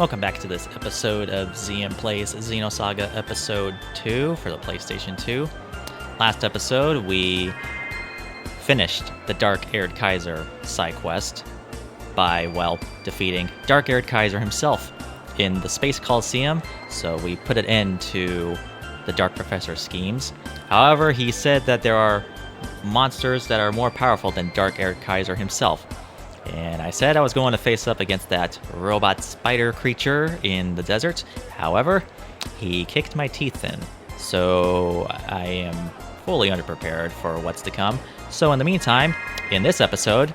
Welcome back to this episode of Xean Plays Xenosaga Episode II for the PlayStation 2. Last episode, we finished the Dark-Haired Kaiser side quest by, well, defeating Dark-Haired Kaiser himself in the Space Coliseum, so we put it into the Dark Professor's schemes. However, he said that there are monsters that are more powerful than Dark-Haired Kaiser himself. And I said I was going to face up against that robot spider creature in the desert. However, he kicked my teeth in, so I am fully underprepared for what's to come. So in the meantime, in this episode,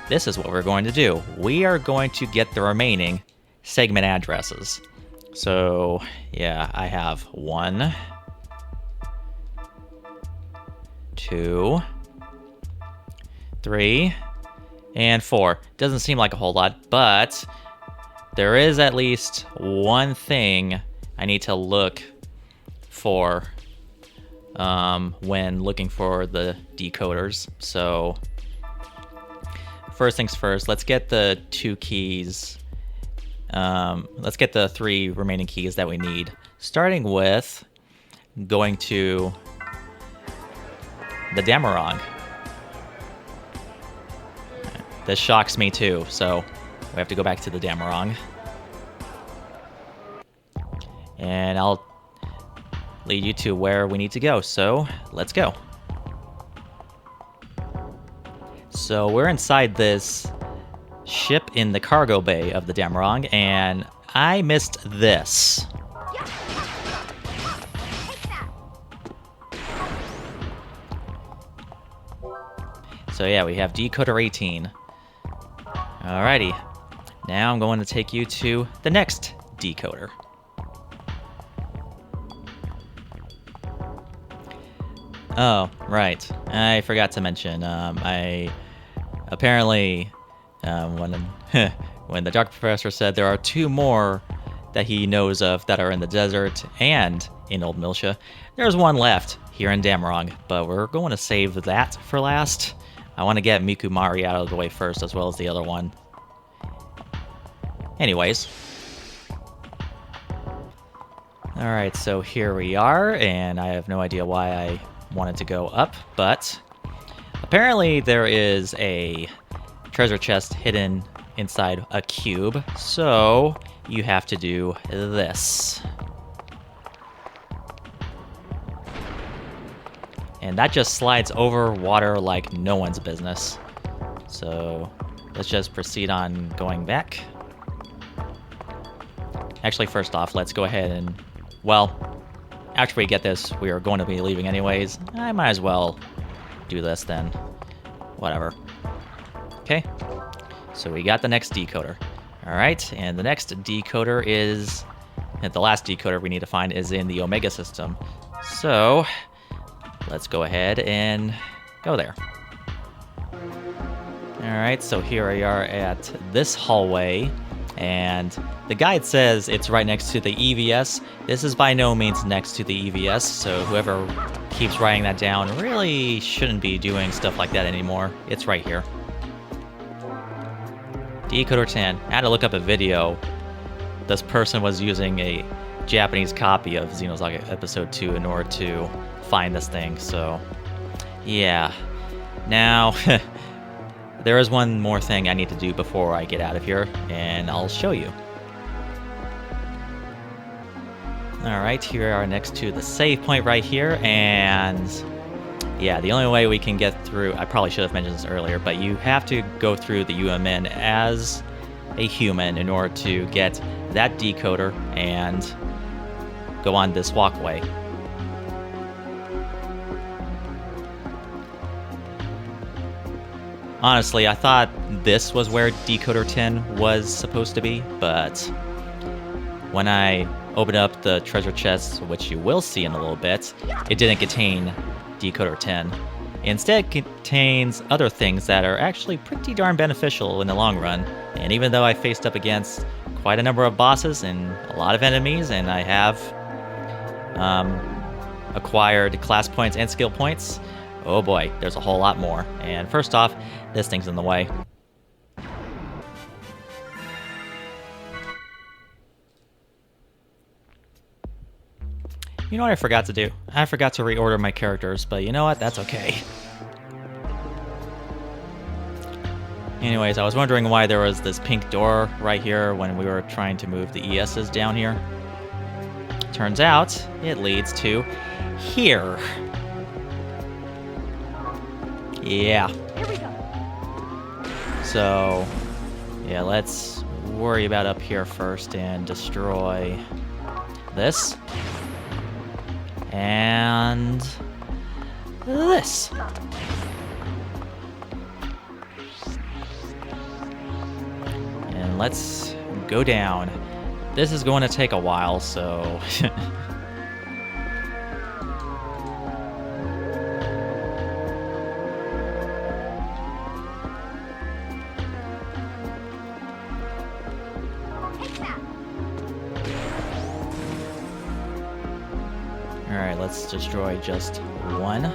this is what we're going to do. We are going to get the remaining segment addresses. So, yeah, I have 1, 2, 3, and 4. Doesn't seem like a whole lot, but there is at least one thing I need to look for when looking for the decoders. So first things first, let's get the 2 keys. Let's get the 3 remaining keys that we need. Starting with going to the Damarong. This shocks me too, so we have to go back to the Damarong. And I'll lead you to where we need to go, so let's go. So we're inside this ship in the cargo bay of the Damarong, and I missed this. So yeah, we have Decoder 18. Alrighty, now I'm going to take you to the next decoder. Oh, right. I forgot to mention, I apparently, when the Dark Professor said there are 2 more that he knows of that are in the desert and in Old Miltia, there's 1 left here in Damarong, but we're going to save that for last. I want to get Mikumari out of the way first, as well as the other one. Anyways. Alright, so here we are, and I have no idea why I wanted to go up, but apparently there is a treasure chest hidden inside a cube, so you have to do this. And that just slides over water like no one's business. So let's just proceed on going back. Actually, first off, let's go ahead and, well, after we get this, we are going to be leaving anyways. I might as well do this then. Whatever. Okay, so we got the next decoder. All right, and the next decoder is, and the last decoder we need to find is in the Omega system. So let's go ahead and go there. Alright, so here we are at this hallway, and the guide says it's right next to the EVS. This is by no means next to the EVS, so whoever keeps writing that down really shouldn't be doing stuff like that anymore. It's right here. Decoder 10. I had to look up a video. This person was using a Japanese copy of Xenosaga Episode II in order to find this thing, so yeah. Now, there is one more thing I need to do before I get out of here, and I'll show you. Alright, here we are next to the save point right here, and yeah, the only way we can get through, I probably should have mentioned this earlier, but you have to go through the UMN as a human in order to get that decoder and go on this walkway. Honestly, I thought this was where Decoder 10 was supposed to be, but when I opened up the treasure chest, which you will see in a little bit, it didn't contain Decoder 10. Instead, it contains other things that are actually pretty darn beneficial in the long run. And even though I faced up against quite a number of bosses and a lot of enemies, and I have acquired class points and skill points, oh boy, there's a whole lot more. And first off, this thing's in the way. You know what I forgot to do? I forgot to reorder my characters, but you know what? That's okay. Anyways, I was wondering why there was this pink door right here when we were trying to move the ESs down here. Turns out, it leads to here. Yeah. Here we go. So, yeah, let's worry about up here first and destroy this. And this. And let's go down. This is going to take a while, so... Alright, let's destroy just one.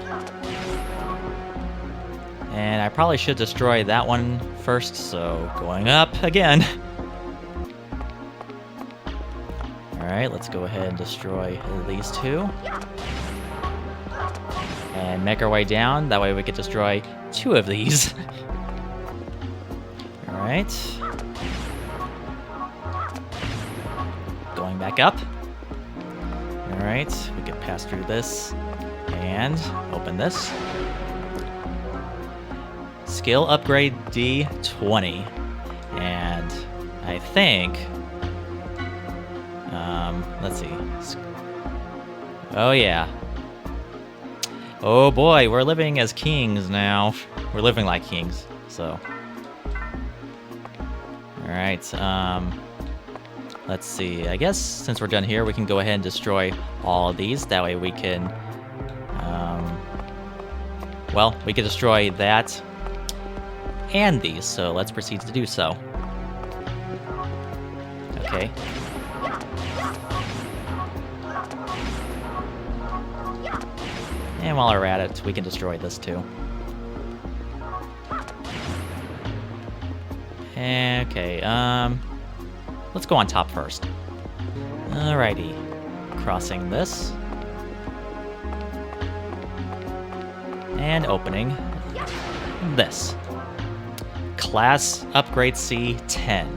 And I probably should destroy that one first, so going up again. Alright, let's go ahead and destroy these two. And make our way down, that way we can destroy two of these. Alright. Going back up. Alright, we can pass through this. And open this. Skill upgrade D20. And I think... let's see. Oh yeah. Oh boy, we're living as kings now. We're living like kings, so. Alright, let's see. I guess since we're done here, we can go ahead and destroy all of these. That way we can, well, we can destroy that and these. So let's proceed to do so. Okay. And while we're at it, we can destroy this too. Okay, let's go on top first. Alrighty. Crossing this. And opening this. Class Upgrade C10.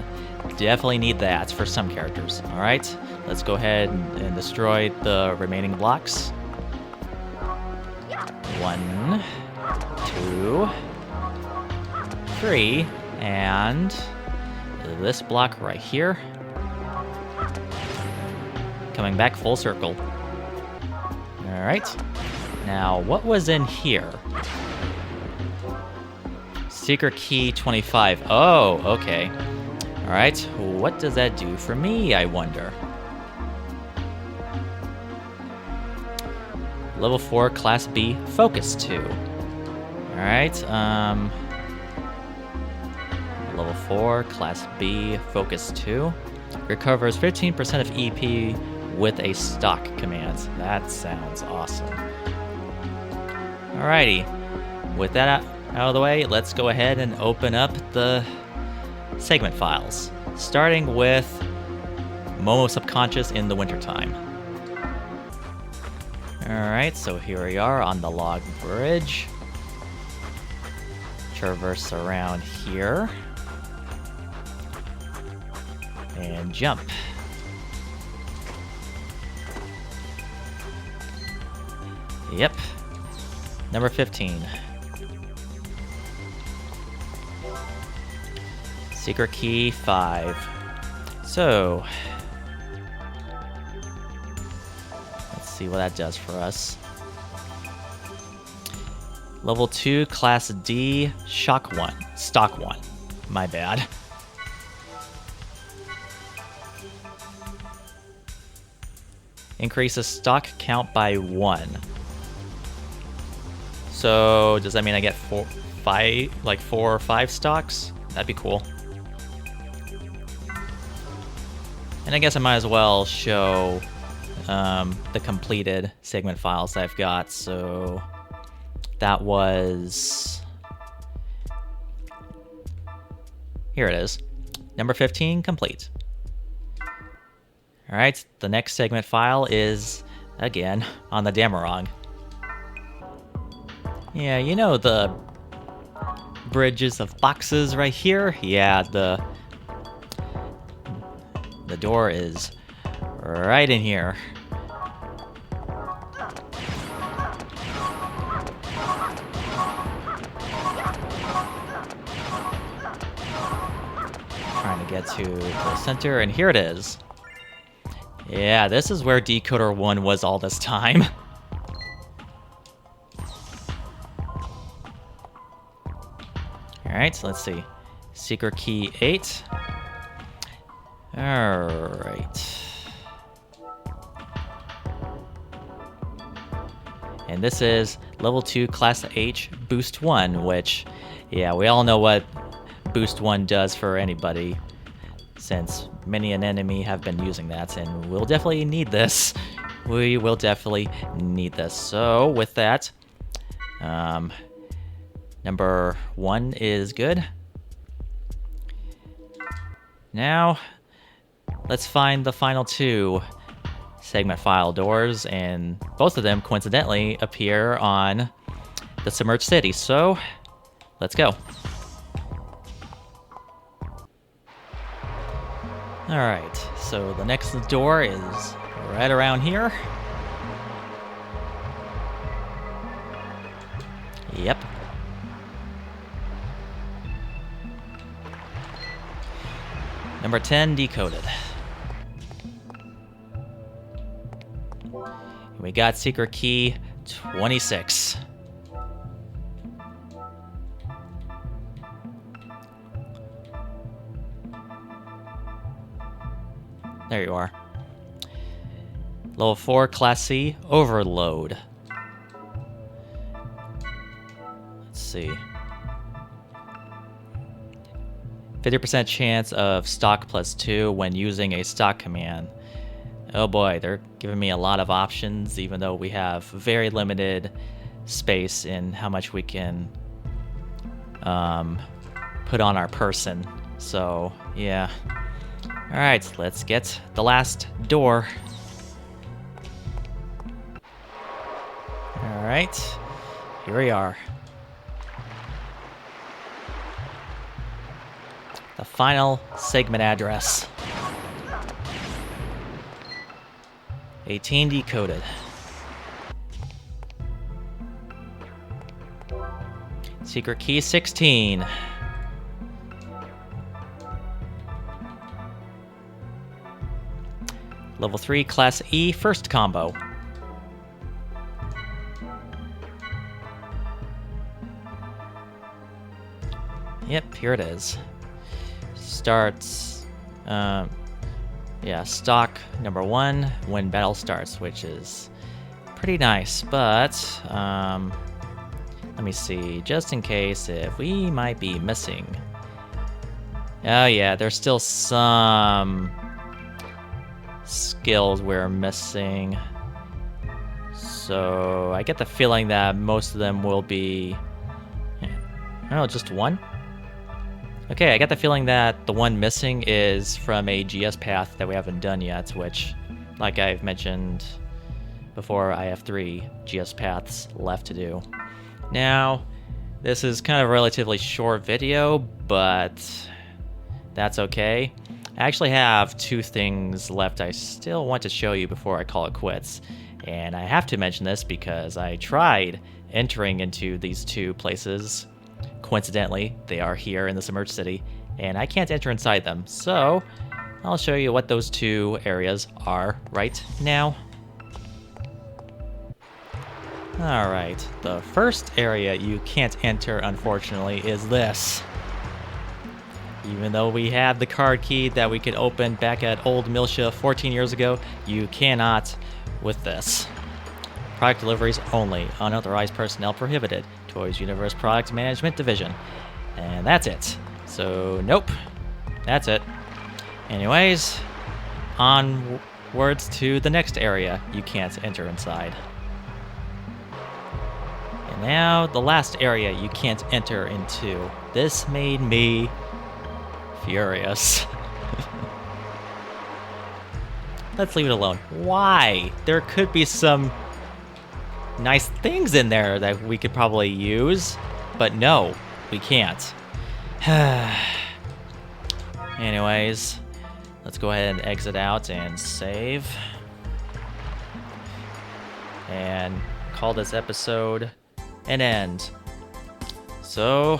Definitely need that for some characters. Alright, let's go ahead and destroy the remaining blocks. 1, 2, 3, and this block right here. Coming back full circle. Alright. Now, what was in here? Secret key 25. Oh, okay. Alright, what does that do for me, I wonder? Level 4, Class B, Focus 2. Alright, Level 4, Class B, Focus 2. Recovers 15% of EP with a stock command. That sounds awesome. Alrighty, with that out of the way, let's go ahead and open up the segment files. Starting with Momo Subconscious in the wintertime. Alright, so here we are on the log bridge. Traverse around here. And jump. Yep. Number 15. Secret key 5. So, let's see what that does for us. Level 2, Class D, Stock 1. My bad. Increases stock count by 1. So, does that mean I get 4 or 5 stocks? That'd be cool. And I guess I might as well show the completed segment files I've got. So that was... Here it is. Number 15, complete. Alright, the next segment file is Again, on the Damarong. Yeah, you know the bridges of boxes right here? Yeah, the door is right in here. Trying to get to the center, and here it is. Yeah, this is where Decoder 1 was all this time. Alright, so let's see. Secret key 8. Alright. And this is level 2 class H boost 1, which, yeah, we all know what boost 1 does for anybody, since many an enemy have been using that, and we'll definitely need this. We will definitely need this. So with that, number 1 is good. Now, let's find the final 2 segment file doors, and both of them coincidentally appear on the submerged city. So, let's go. Alright, so the next door is right around here. Yep. Number 10 decoded. We got secret key 26. There you are. Level 4 Class C Overload. Let's see. 50% chance of stock +2 when using a stock command. Oh boy, they're giving me a lot of options, even though we have very limited space in how much we can put on our person. So, yeah. Alright, let's get the last door. Alright, here we are. The final segment address. 18 decoded. Secret key 16. Level 3 Class E first combo. Yep, here it is. Starts, yeah, stock number 1 when battle starts, which is pretty nice, but, let me see, just in case if we might be missing. Oh yeah, there's still some skills we're missing. So I get the feeling that most of them will be, I don't know, just 1? Okay, I got the feeling that the one missing is from a GS path that we haven't done yet, which, like I've mentioned before, I have 3 GS paths left to do. Now, this is kind of a relatively short video, but that's okay. I actually have 2 things left I still want to show you before I call it quits. And I have to mention this because I tried entering into these 2 places. Coincidentally, they are here in the submerged city, and I can't enter inside them. So, I'll show you what those 2 areas are right now. Alright, the first area you can't enter, unfortunately, is this. Even though we have the card key that we could open back at Old Miltia 14 years ago, you cannot with this. Product deliveries only. Unauthorized personnel prohibited. Toys Universe Product Management Division. And that's it. So, nope. That's it. Anyways, onwards to the next area you can't enter inside. And now, the last area you can't enter into. This made me furious. Let's leave it alone. Why? There could be some nice things in there that we could probably use, but no, we can't. Anyways, let's go ahead and exit out and save. And call this episode an end. So,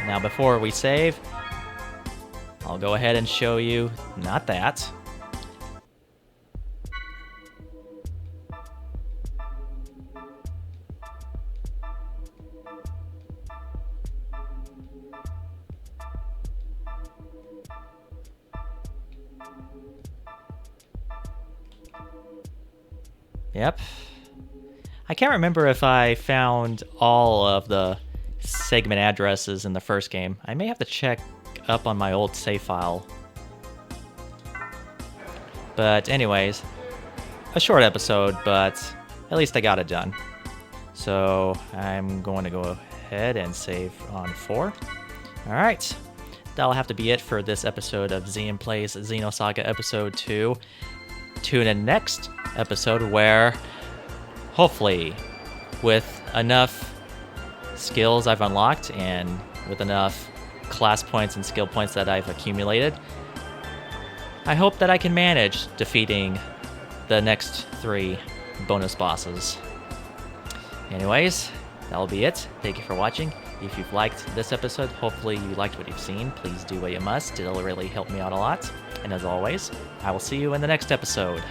now before we save, I'll go ahead and show you, not that. Yep. I can't remember if I found all of the segment addresses in the first game. I may have to check up on my old save file. But anyways, a short episode, but at least I got it done. So I'm going to go ahead and save on 4. Alright, that'll have to be it for this episode of Xean Plays Xenosaga Episode 2. Tune in next episode where, hopefully, with enough skills I've unlocked and with enough class points and skill points that I've accumulated, I hope that I can manage defeating the next 3 bonus bosses. Anyways, that'll be it. Thank you for watching. If you've liked this episode, hopefully you liked what you've seen. Please do what you must. It'll really help me out a lot. And as always, I will see you in the next episode.